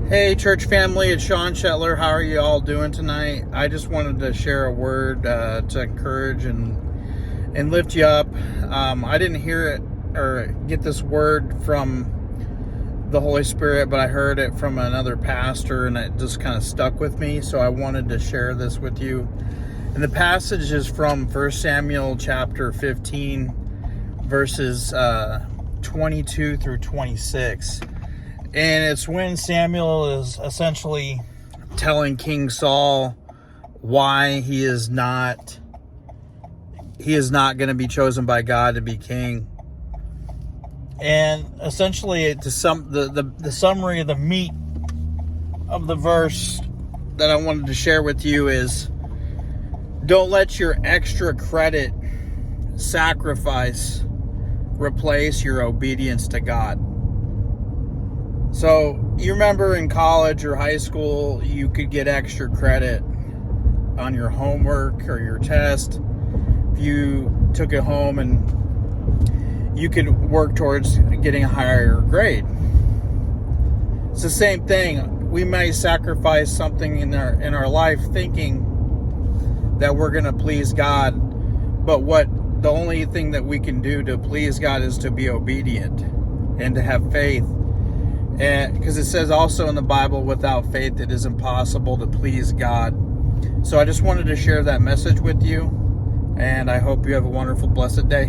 Hey, church family, it's Sean Shetler. How are you all doing tonight? I just wanted to share a word to encourage and lift you up. I didn't hear it or get this word from the Holy Spirit, but I heard it from another pastor, and it just kind of stuck with me, so I wanted to share this with you. And the passage is from 1 Samuel chapter 15, verses 22 through 26. And it's when Samuel is essentially telling King Saul why he is not going to be chosen by God to be king. And essentially, the summary of the meat of the verse that I wanted to share with you is, don't let your extra credit sacrifice replace your obedience to God. So, you remember in college or high school, you could get extra credit on your homework or your test if you took it home, and you could work towards getting a higher grade. It's the same thing. We may sacrifice something in our life thinking that we're going to please God, but the only thing that we can do to please God is to be obedient and to have faith. And because it says also in the Bible, without faith it is impossible to please God. So I just wanted to share that message with you, and I hope you have a wonderful, blessed day.